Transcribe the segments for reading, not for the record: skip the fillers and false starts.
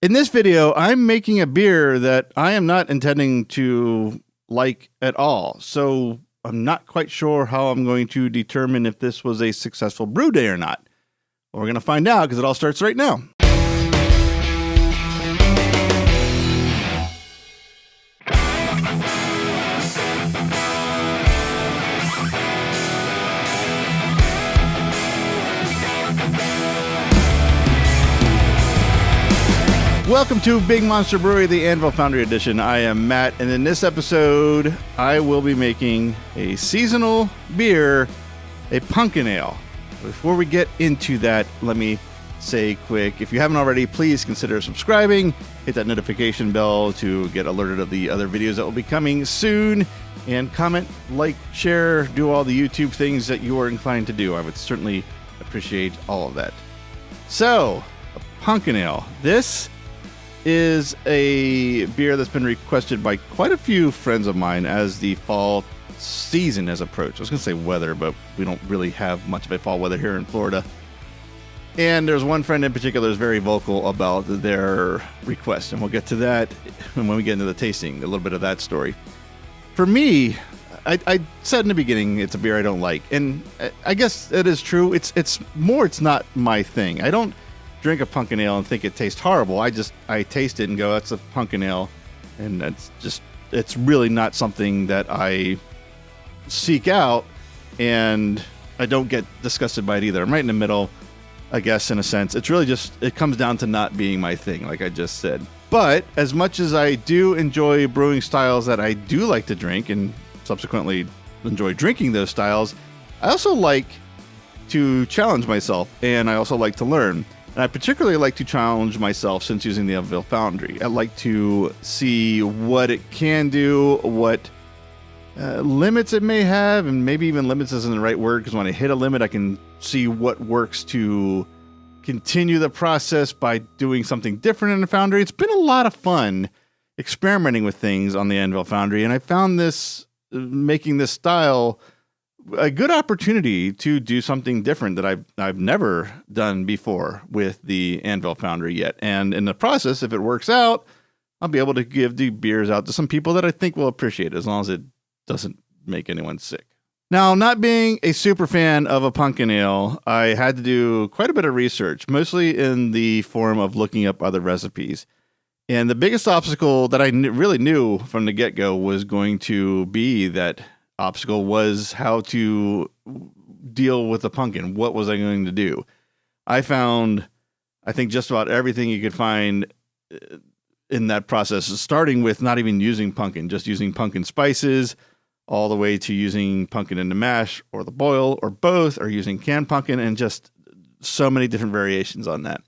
In this video, I'm making a beer that I am not intending to like at all. So I'm not quite sure how I'm going to determine if this was a successful brew day or not. Well, we're going to find out because it all starts right now. Welcome to Big Monster Brewery, the Anvil Foundry Edition. I am Matt, and in this episode, I will be making a seasonal beer, a pumpkin ale. Before we get into that, let me say quick, if you haven't already, please consider subscribing, hit that notification bell to get alerted of the other videos that will be coming soon, and comment, like, share, do all the YouTube things that you are inclined to do. I would certainly appreciate all of that. So, a pumpkin ale. This is a beer that's been requested by quite a few friends of mine as the fall season has approached. I was going to say weather, but we don't really have much of a fall weather here in Florida. And there's one friend in particular who's very vocal about their request, and we'll get to that when we get into the tasting, a little bit of that story. For me, I said in the beginning, it's a beer I don't like, and I guess it is true. It's not my thing. I don't drink a pumpkin ale and think it tastes horrible. I taste it and go, that's a pumpkin ale, and it's really not something that I seek out, and I don't get disgusted by it either. I'm right in the middle, I guess, in a sense. It's really just, it comes down to not being my thing, like I just said. But as much as I do enjoy brewing styles that I do like to drink, and subsequently enjoy drinking those styles, I also like to challenge myself, and I also like to learn. And I particularly like to challenge myself since using the Anvil Foundry. I like to see what it can do, what limits it may have, and maybe even limits isn't the right word, because when I hit a limit, I can see what works to continue the process by doing something different in the Foundry. It's been a lot of fun experimenting with things on the Anvil Foundry, and I found this, making this style, a good opportunity to do something different that I've never done before with the Anvil Foundry yet. And in the process, if it works out, I'll be able to give the beers out to some people that I think will appreciate it, as long as it doesn't make anyone sick. Now, not being a super fan of a pumpkin ale, I had to do quite a bit of research, mostly in the form of looking up other recipes. And the biggest obstacle that I really knew from the get-go was going to be that obstacle was how to deal with the pumpkin. What was I going to do? I found, I think, just about everything you could find in that process, starting with not even using pumpkin, just using pumpkin spices, all the way to using pumpkin in the mash or the boil or both, or using canned pumpkin, and just so many different variations on that.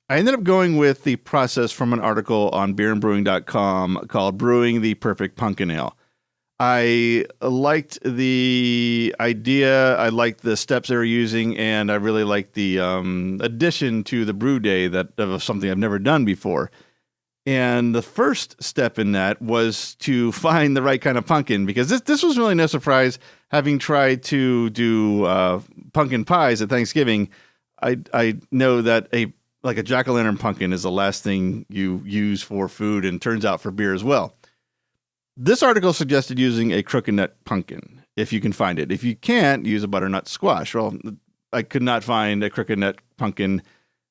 I ended up going with the process from an article on beerandbrewing.com called Brewing the Perfect Pumpkin Ale. I liked the idea, I liked the steps they were using, and I really liked the addition to the brew day that of something I've never done before. And the first step in that was to find the right kind of pumpkin, because this was really no surprise. Having tried to do pumpkin pies at Thanksgiving, I know that a jack-o'-lantern pumpkin is the last thing you use for food, and turns out for beer as well. This article suggested using a crooked nut pumpkin, if you can find it. If you can't, use a butternut squash. Well, I could not find a crooked nut pumpkin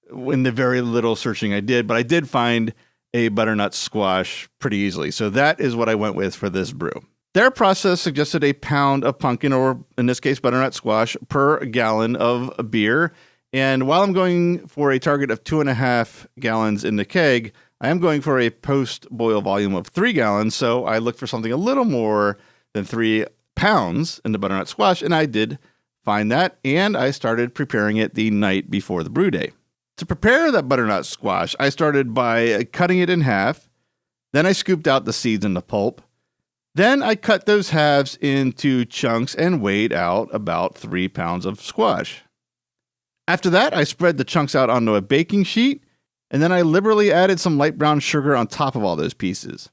in the very little searching I did, but I did find a butternut squash pretty easily. So that is what I went with for this brew. Their process suggested a pound of pumpkin, or in this case, butternut squash, per gallon of beer. And while I'm going for a target of 2.5 gallons in the keg, I am going for a post-boil volume of 3 gallons, so I looked for something a little more than 3 pounds in the butternut squash, and I did find that, and I started preparing it the night before the brew day. To prepare that butternut squash, I started by cutting it in half, then I scooped out the seeds and the pulp, then I cut those halves into chunks and weighed out about 3 pounds of squash. After that, I spread the chunks out onto a baking sheet, and then I liberally added some light brown sugar on top of all those pieces.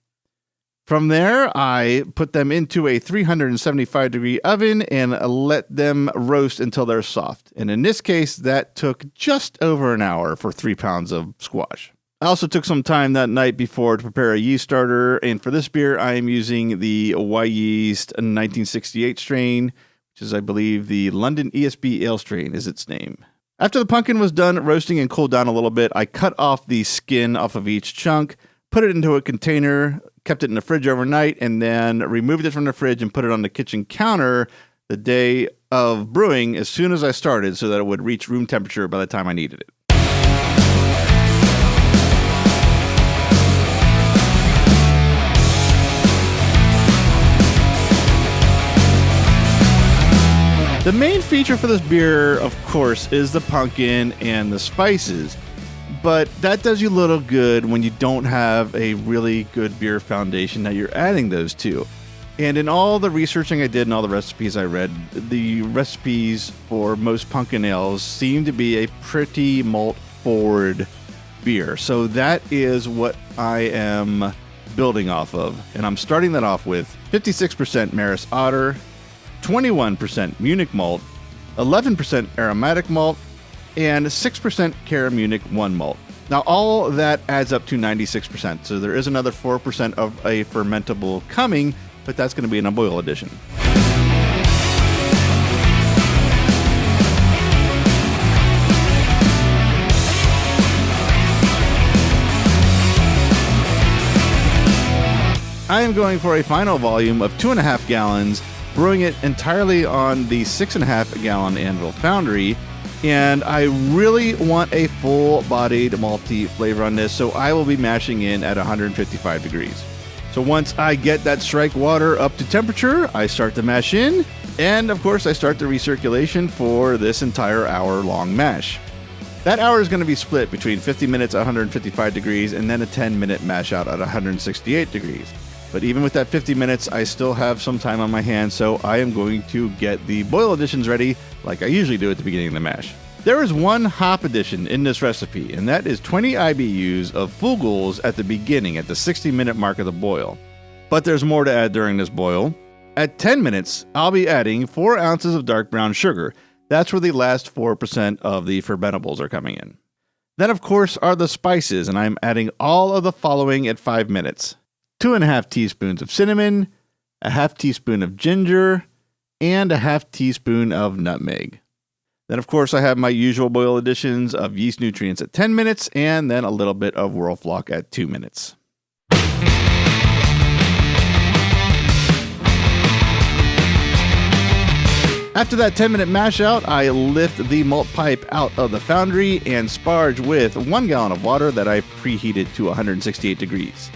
From there, I put them into a 375-degree oven and let them roast until they're soft. And in this case, that took just over an hour for 3 pounds of squash. I also took some time that night before to prepare a yeast starter, and for this beer, I am using the Y Yeast 1968 strain, which is, I believe, the London ESB Ale strain is its name. After the pumpkin was done roasting and cooled down a little bit, I cut off the skin off of each chunk, put it into a container, kept it in the fridge overnight, and then removed it from the fridge and put it on the kitchen counter the day of brewing as soon as I started so that it would reach room temperature by the time I needed it. The main feature for this beer, of course, is the pumpkin and the spices, but that does you little good when you don't have a really good beer foundation that you're adding those to. And in all the researching I did and all the recipes I read, the recipes for most pumpkin ales seem to be a pretty malt-forward beer. So that is what I am building off of. And I'm starting that off with 56% Maris Otter, 21% Munich malt, 11% aromatic malt, and 6% Cara Munich 1 malt. Now, all that adds up to 96%, so there is another 4% of a fermentable coming, but that's going to be in a boil edition. I am going for a final volume of 2.5 gallons, brewing it entirely on the 6.5 gallon Anvil Foundry, and I really want a full-bodied malty flavor on this, so I will be mashing in at 155 degrees. So once I get that strike water up to temperature, I start to mash in, and of course I start the recirculation for this entire hour-long mash. That hour is going to be split between 50 minutes at 155 degrees and then a 10-minute mash out at 168 degrees. But even with that 50 minutes, I still have some time on my hands, so I am going to get the boil additions ready like I usually do at the beginning of the mash. There is one hop addition in this recipe, and that is 20 IBUs of Fugels at the beginning, at the 60-minute mark of the boil. But there's more to add during this boil. At 10 minutes, I'll be adding 4 ounces of dark brown sugar. That's where the last 4% of the fermentables are coming in. Then, of course, are the spices, and I'm adding all of the following at 5 minutes. 2.5 teaspoons of cinnamon, a half teaspoon of ginger, and a half teaspoon of nutmeg. Then, of course, I have my usual boil additions of yeast nutrients at 10 minutes, and then a little bit of Whirlfloc at 2 minutes. After that 10-minute mash out, I lift the malt pipe out of the foundry and sparge with 1 gallon of water that I preheated to 168 degrees.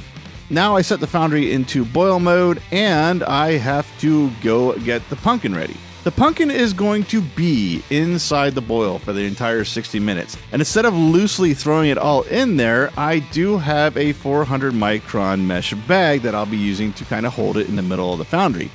Now I set the foundry into boil mode, and I have to go get the pumpkin ready. The pumpkin is going to be inside the boil for the entire 60 minutes. And instead of loosely throwing it all in there, I do have a 400 micron mesh bag that I'll be using to kind of hold it in the middle of the foundry.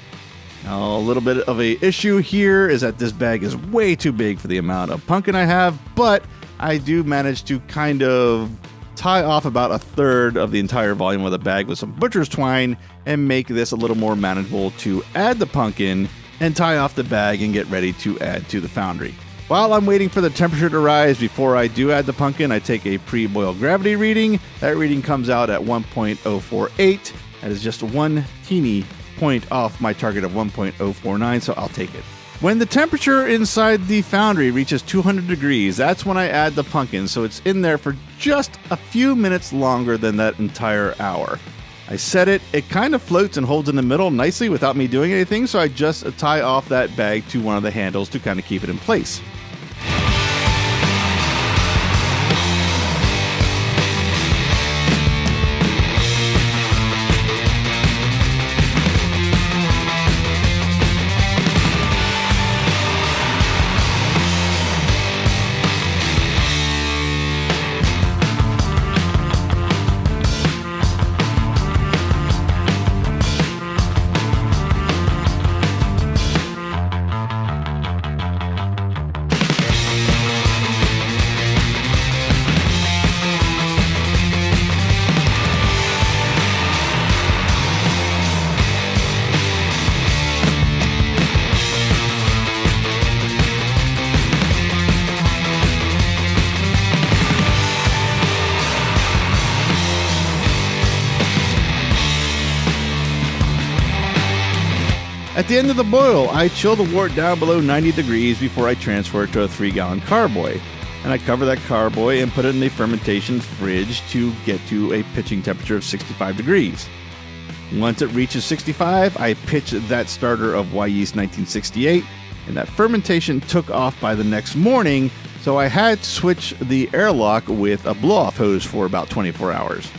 Now, a little bit of a issue here is that this bag is way too big for the amount of pumpkin I have, but I do manage to kind of tie off about a third of the entire volume of the bag with some butcher's twine and make this a little more manageable to add the pumpkin and tie off the bag and get ready to add to the foundry. While I'm waiting for the temperature to rise before I do add the pumpkin, I take a pre-boil gravity reading. That reading comes out at 1.048. That is just one teeny point off my target of 1.049, so I'll take it. When the temperature inside the foundry reaches 200 degrees, that's when I add the pumpkin, so it's in there for just a few minutes longer than that entire hour. I set it, it kind of floats and holds in the middle nicely without me doing anything, so I just tie off that bag to one of the handles to kind of keep it in place. At the end of the boil, I chill the wort down below 90 degrees before I transfer it to a 3-gallon carboy. And I cover that carboy and put it in the fermentation fridge to get to a pitching temperature of 65 degrees. Once it reaches 65, I pitch that starter of Y Yeast 1968, and that fermentation took off by the next morning, so I had to switch the airlock with a blow-off hose for about 24 hours.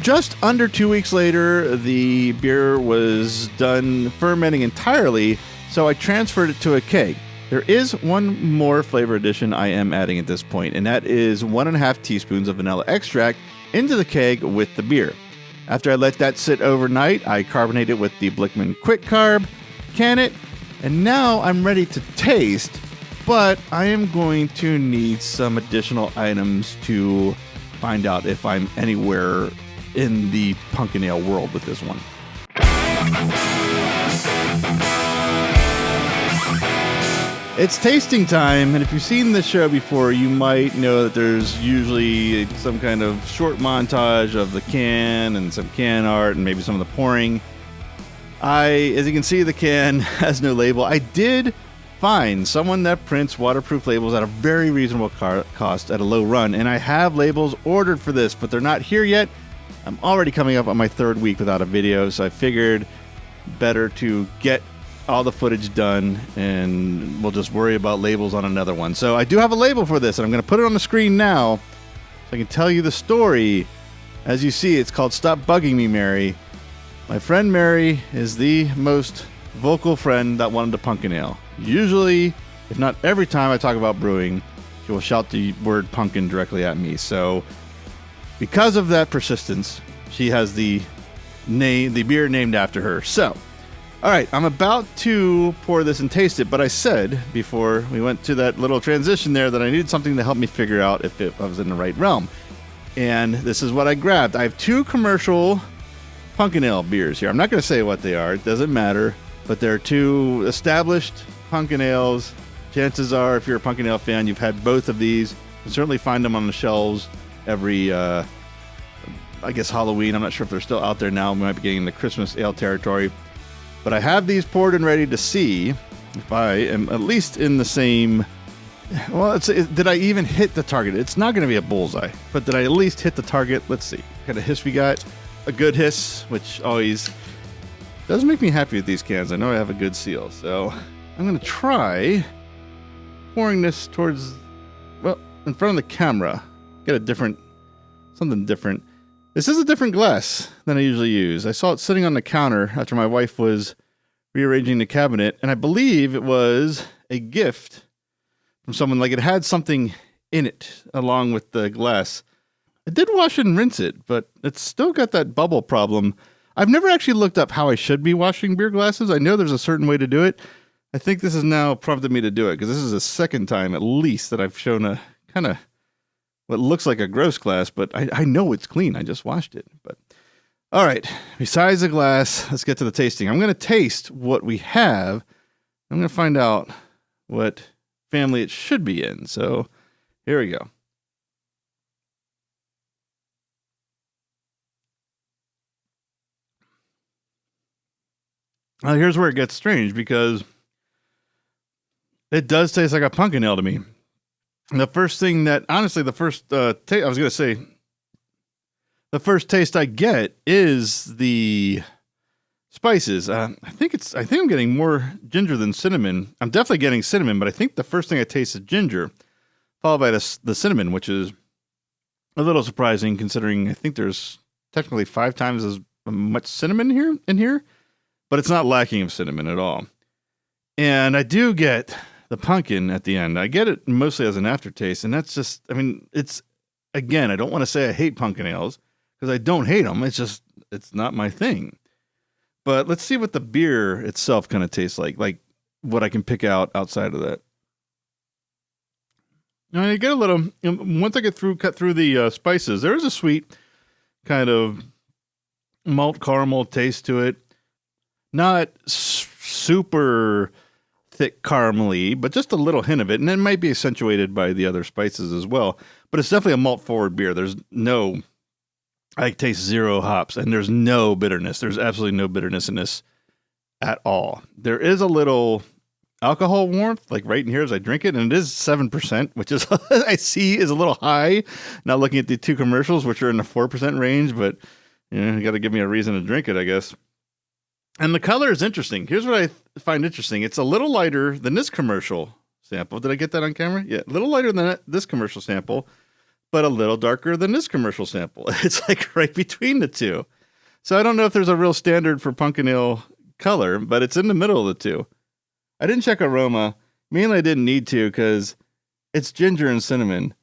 Just under 2 weeks later, the beer was done fermenting entirely, so I transferred it to a keg. There is one more flavor addition I am adding at this point, and that is 1.5 teaspoons of vanilla extract into the keg with the beer. After I let that sit overnight, I carbonate it with the Blickman Quick Carb, can it, and now I'm ready to taste, but I am going to need some additional items to find out if I'm anywhere in the pumpkin ale world with this one. It's tasting time, and if you've seen this show before, you might know that there's usually some kind of short montage of the can and some can art and maybe some of the pouring. As you can see, the can has no label. I did find someone that prints waterproof labels at a very reasonable cost at a low run, and I have labels ordered for this, but they're not here yet. I'm already coming up on my 3rd week without a video, so I figured better to get all the footage done, and we'll just worry about labels on another one. So I do have a label for this, and I'm going to put it on the screen now so I can tell you the story. As you see, it's called Stop Bugging Me, Mary. My friend Mary is the most vocal friend that wanted a pumpkin ale. Usually, if not every time I talk about brewing, she will shout the word pumpkin directly at me. So because of that persistence, she has the beer named after her. So, all right, I'm about to pour this and taste it, but I said before we went to that little transition there that I needed something to help me figure out if I was in the right realm. And this is what I grabbed. I have 2 commercial pumpkin ale beers here. I'm not going to say what they are. It doesn't matter. But they're 2 established pumpkin ales. Chances are, if you're a pumpkin ale fan, you've had both of these. You can certainly find them on the shelves every, I guess, Halloween. I'm not sure if they're still out there now. We might be getting into Christmas ale territory. But I have these poured and ready to see if I am at least in the same... Well, did I even hit the target? It's not going to be a bullseye, but did I at least hit the target? Let's see. What kind of hiss we got? A good hiss, which always does make me happy with these cans. I know I have a good seal, so I'm going to try pouring this towards, well, in front of the camera. Get something different. This is a different glass than I usually use. I saw it sitting on the counter after my wife was rearranging the cabinet, and I believe it was a gift from someone. Like, it had something in it along with the glass. I did wash it and rinse it, but it's still got that bubble problem. I've never actually looked up how I should be washing beer glasses. I know there's a certain way to do it. I think this has now prompted me to do it, because this is the 2nd time at least that I've shown a kind of what looks like a gross glass, but I know it's clean. I just washed it. But all right, besides the glass, let's get to the tasting. I'm going to taste what we have. I'm going to find out what family it should be in. So here we go. Now here's where it gets strange, because it does taste like a pumpkin ale to me. The first thing that, honestly, the first taste I get is the spices. I think I'm getting more ginger than cinnamon. I'm definitely getting cinnamon, but I think the first thing I taste is ginger, followed by the cinnamon, which is a little surprising considering I think there's technically 5 times as much cinnamon in here, but it's not lacking of cinnamon at all. And I do get the pumpkin at the end. I get it mostly as an aftertaste, and that's just, I mean, it's, again, I don't want to say I hate pumpkin ales, because I don't hate them. It's not my thing. But let's see what the beer itself kind of tastes like what I can pick out outside of that. Now, you get a little, once I cut through the spices, there is a sweet kind of malt caramel taste to it. Not super thick caramely, but just a little hint of it. And it might be accentuated by the other spices as well. But it's definitely a malt forward beer. I taste 0 hops, and there's no bitterness. There's absolutely no bitterness in this at all. There is a little alcohol warmth, like right in here as I drink it, and it is 7%, which is I see is a little high. Not looking at the two commercials, which are in the 4% range, but you got to give me a reason to drink it, I guess. And the color is interesting. Here's what I find interesting. It's a little lighter than this commercial sample. Did I get that on camera? Yeah, a little lighter than this commercial sample, but a little darker than this commercial sample. It's like right between the two. So I don't know if there's a real standard for pumpkin ale color, but it's in the middle of the two. I didn't check aroma. Mainly I didn't need to because it's ginger and cinnamon.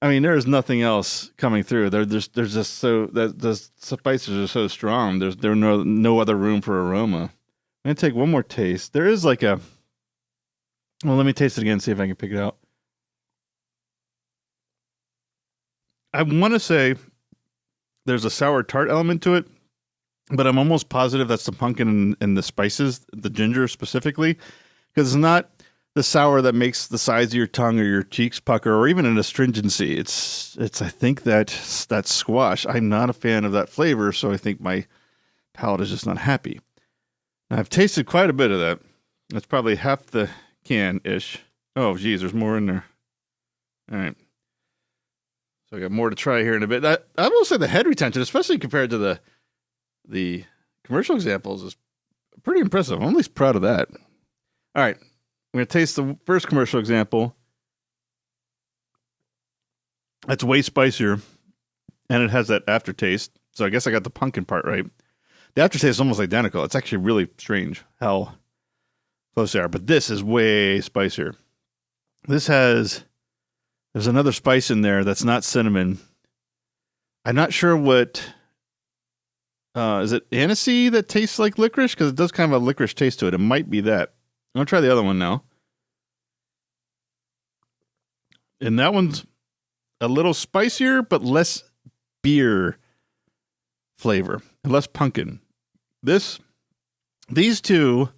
I mean, there is nothing else coming through. There's just so that the spices are so strong. There's no other room for aroma. I'm gonna take one more taste. There is like a. Well, let me taste it again. See if I can pick it out. I want to say there's a sour tart element to it, but I'm almost positive that's the pumpkin and the spices, the ginger specifically, because it's not the sour that makes the sides of your tongue or your cheeks pucker, or even an astringency. It's I think that squash. I'm not a fan of that flavor, so I think my palate is just not happy. Now, I've tasted quite a bit of that. That's probably half the can-ish. Oh, geez, there's more in there. All right. So I got more to try here in a bit. I will say the head retention, especially compared to the commercial examples, is pretty impressive. I'm at least proud of that. All right. I'm going to taste the first commercial example. That's way spicier, and it has that aftertaste. So I guess I got the pumpkin part right. The aftertaste is almost identical. It's actually really strange how close they are, but this is way spicier. There's another spice in there that's not cinnamon. I'm not sure what, is it aniseed that tastes like licorice? Because it does kind of a licorice taste to it. It might be that. I'm going to try the other one now. And that one's a little spicier, but less beer flavor, less pumpkin. These two,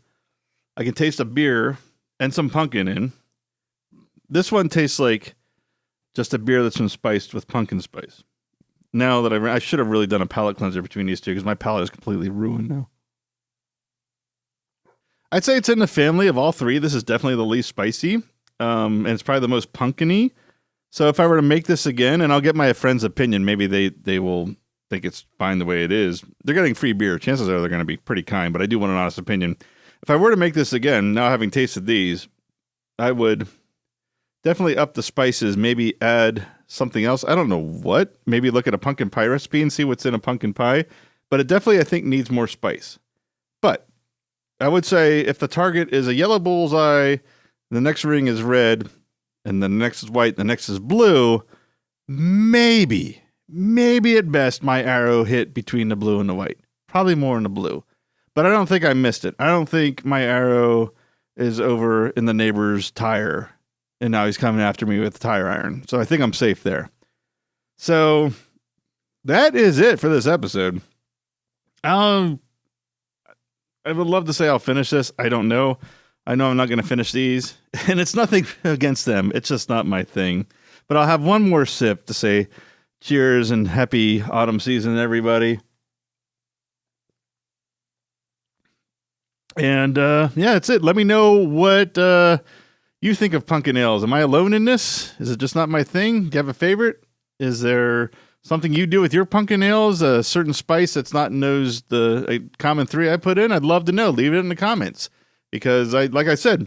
I can taste a beer and some pumpkin in. This one tastes like just a beer that's been spiced with pumpkin spice. Now that I should have really done a palate cleanser between these two because my palate is completely ruined now. I'd say it's in the family of all three. This is definitely the least spicy, and it's probably the most pumpkin-y. So if I were to make this again, and I'll get my friend's opinion, maybe they will think it's fine the way it is. They're getting free beer. Chances are they're going to be pretty kind, but I do want an honest opinion. If I were to make this again, now having tasted these, I would definitely up the spices, maybe add something else. I don't know what. Maybe look at a pumpkin pie recipe and see what's in a pumpkin pie. But it definitely, I think, needs more spice. But I would say if the target is a yellow bullseye, the next ring is red, and the next is white, the next is blue, maybe at best my arrow hit between the blue and the white. Probably more in the blue. But I don't think I missed it. I don't think my arrow is over in the neighbor's tire, and now he's coming after me with the tire iron. So I think I'm safe there. So that is it for this episode. I would love to say I'll finish this. I don't know. I know I'm not going to finish these, and it's nothing against them. It's just not my thing. But I'll have one more sip to say cheers and happy autumn season, everybody. And yeah, that's it. Let me know what you think of pumpkin ales. Am I alone in this? Is it just not my thing? Do you have a favorite? Is there something you do with your pumpkin ales? A certain spice that's not in the common three I put in? I'd love to know. Leave it in the comments. Because like I said,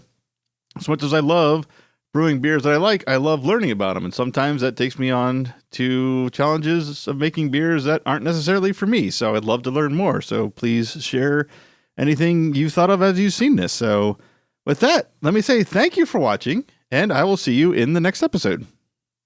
as much as I love brewing beers that I love learning about them. And sometimes that takes me on to challenges of making beers that aren't necessarily for me. So I'd love to learn more. So please share anything you've thought of as you've seen this. So with that, let me say thank you for watching, and I will see you in the next episode.